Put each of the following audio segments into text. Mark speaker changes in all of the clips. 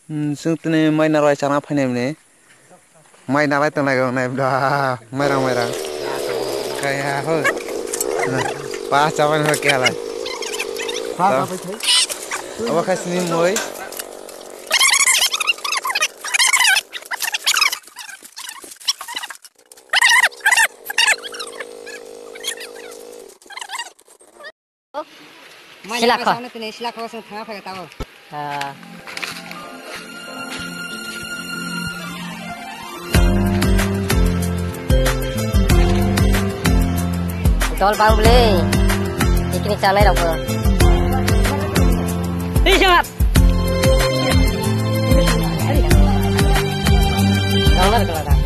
Speaker 1: जों दिनै माइ नालाय जाना फैनायमोन माइ नालाय तंलाय नायब्ला माइरां गाया हो पास जाबाय हो केलाय अब खासिनि मै
Speaker 2: Silako.
Speaker 3: Silako sa tengah pakai tahu.
Speaker 2: Tol bang beli. Ini calai dong. Ini siap. Jangan kelihatan.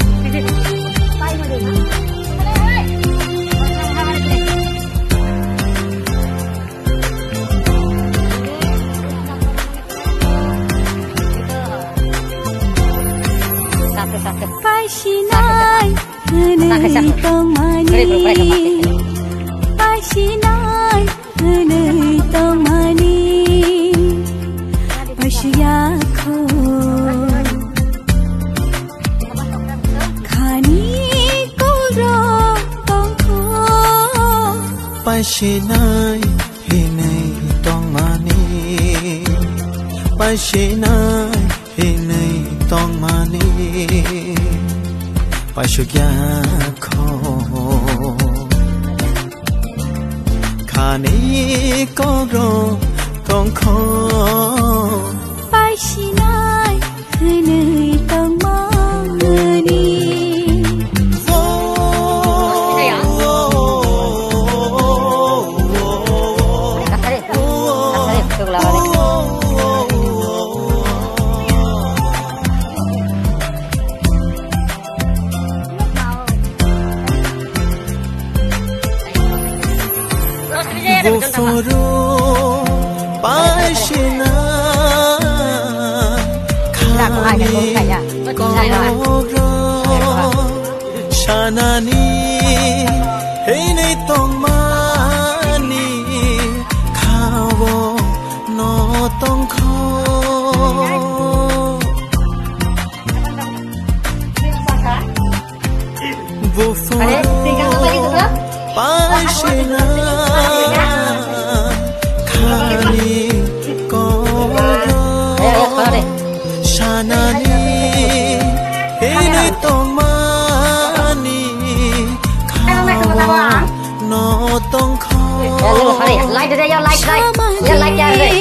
Speaker 4: Pasinai henei tong mani Pasinai henei tong mani Pasya kho Khani koro tong kho
Speaker 5: Pasinai henei tong mani Pasinai henei tong mani Pasya kho Khani koro tong kho
Speaker 4: Pasinai henei tong mani
Speaker 5: Bufuru Paisina Khani koro Shanani Henei tong mani Khawo no tong kho Bufuru Paisina Khani koro Shanani Henei tong mani Khawo no tong kho
Speaker 2: Like today, you like today. You like today.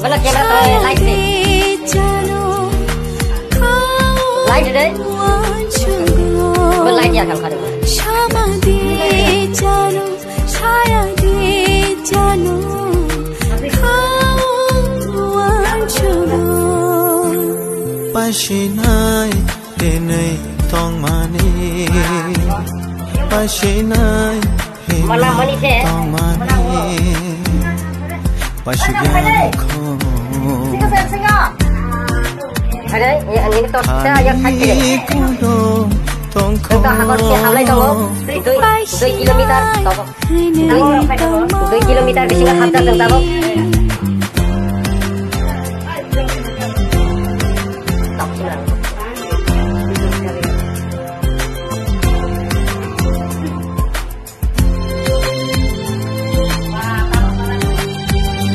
Speaker 2: Balak jalan today, like today. Like today. Balak jalan kalau kau.
Speaker 4: Shama de jalo, shaya de jalo, kawan chulo.
Speaker 5: Pasinai henei tong mani Pasinai henei tong mani Pasya kho
Speaker 2: Ada, ini tu saya yang kaki.
Speaker 5: koro tong kho
Speaker 2: Kita harus siap lagi tu. 2 kilometer, tahu? 2 kilometer di sini hampir tahu?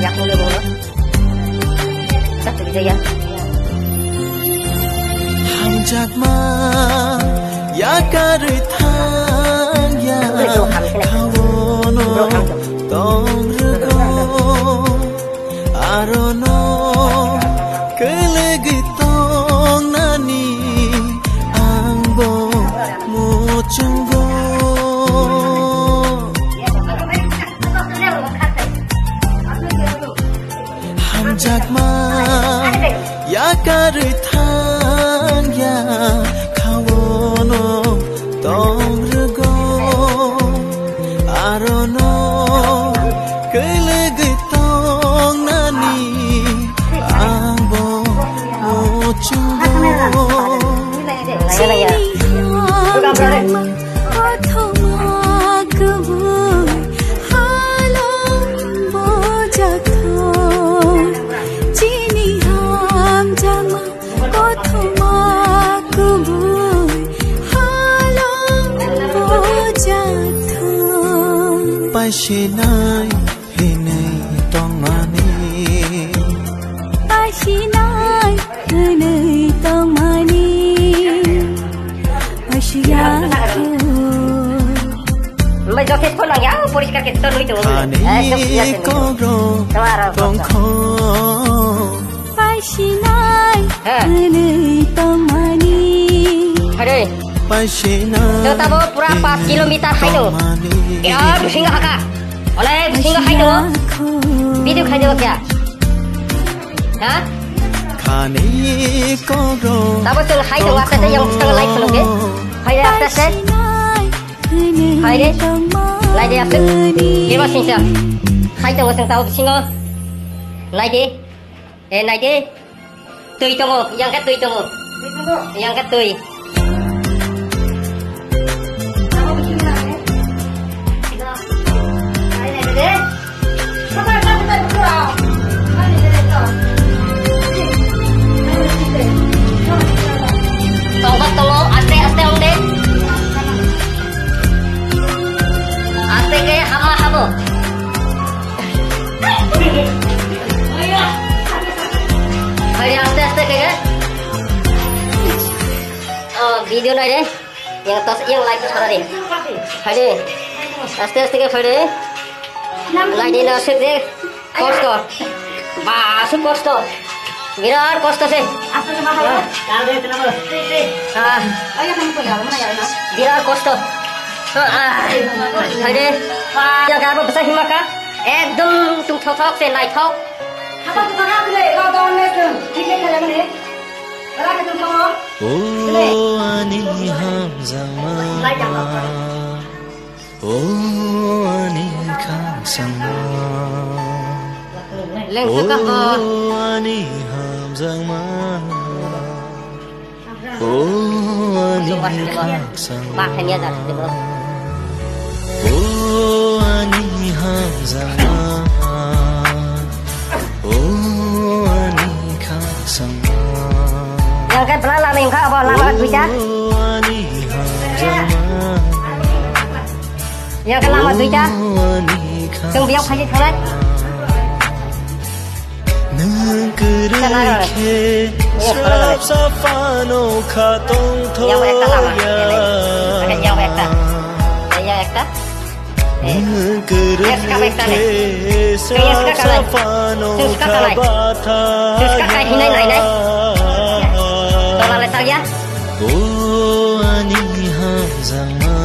Speaker 2: Yang boleh. Tak bisa ya.
Speaker 5: Hamjak ma ya kari thang ya kawono tong rugo arono kelegi tong nani angbo muchungo hamjak ma ya kari thang ya kawono tong rugo arono kelegi tong nani angbo muchungo
Speaker 4: Jama
Speaker 5: Pashinai hinai tongmani
Speaker 4: Pashinai hinai tongmani Pashiyaku
Speaker 2: Mbak joget pun lang ya, poriskar kita nuit tu.
Speaker 5: Ani kogro tongko
Speaker 4: Pashinai hinai tongmani
Speaker 2: Hade.
Speaker 5: Pashinai
Speaker 2: Kita tahu pura 4 kilometer hai tu. Ya, bersinggah haka. Oleh bersinggah hai tu. Video khai dewa kya? Ha?
Speaker 5: Kani kogro
Speaker 2: Tahu tu hai tu atas tu yang setengah live belum ke? Hai dia atas tu. Hai dia. Live dia atas. Kira singsa. Hai tu wasang tahu bersinggah. Live dia. Live dia. Tui tunggu, yang kat tui tunggu. Yang kat tui. Tunggu, aste om deh. Aste kayak hama. Hari aste kayak. Oh, video ni deh. Yang like suara deh. Hari aste kayak hari. Like dia aste deh. Kosto. Masuk kosto. Virar kosto se. Virar kosto. Hari yang apa besar himaka? Ekdom tung thok se naik thok.
Speaker 5: Oh ani hamzama Oh ani kangsama Oh ani hamzama Oh ani kangsama Oh ani hamzama Oh ani kangsama
Speaker 2: Yang kan pelan lama yang kau apa lama bisa? Yang kan lama bisa? Tunggu biar kaji terus. Yang ekta lama. Yang ekta. Yang ekta. Ekta ekta ni. Kaya suka kalah. Suka kalah. Suka kalah hinai nai. Tolong letak ya.
Speaker 5: Oh ani hamzama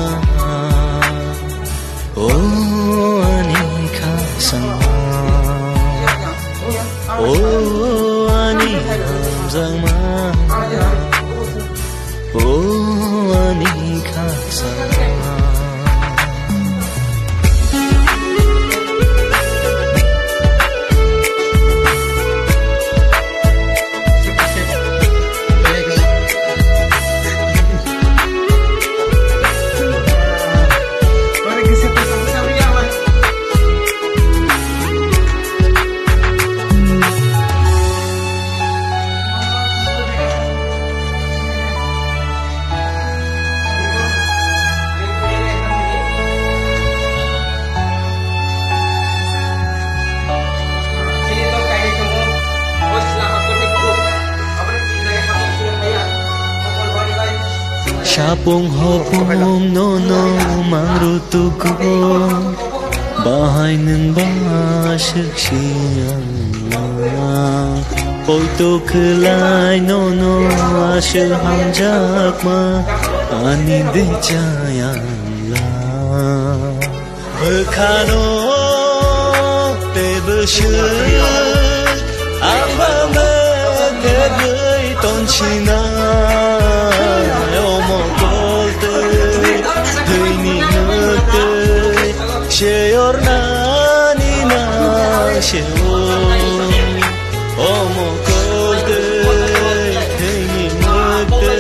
Speaker 5: Oh ani kasama Oh ani hamzama Oh ani kasama Sapung hopung nono mangrutuko bahay ng basyaksyang Poito kelay nono asyal hamjak ma ani de jayan la Bekano te besyuk amba me te gay tonchina Sheornani na sheor Omo kolte Heni mukte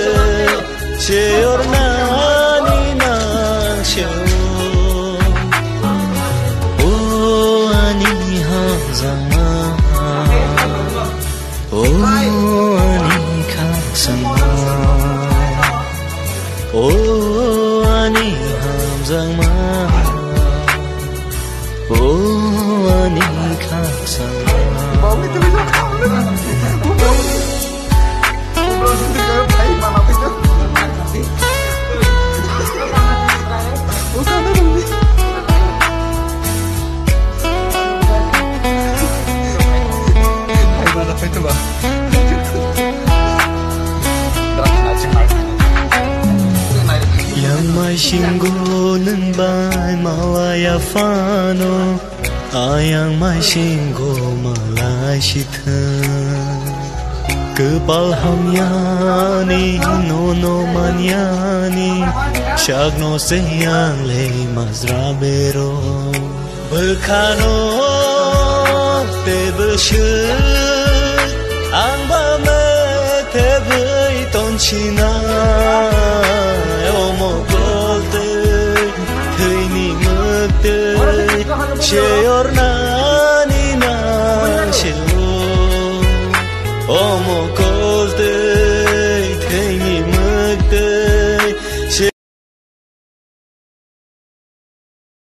Speaker 5: Sheornani na sheor Oh ani hamzama Oh ani kangsama Oh ani hamzama Yang mai singgo neng bai malaya fano ayang mai singgo malai shithan kepal hamyani nono manyani shagno seyang le mazrabero berkano te bersyut ang ba me te bui ton china Sheorna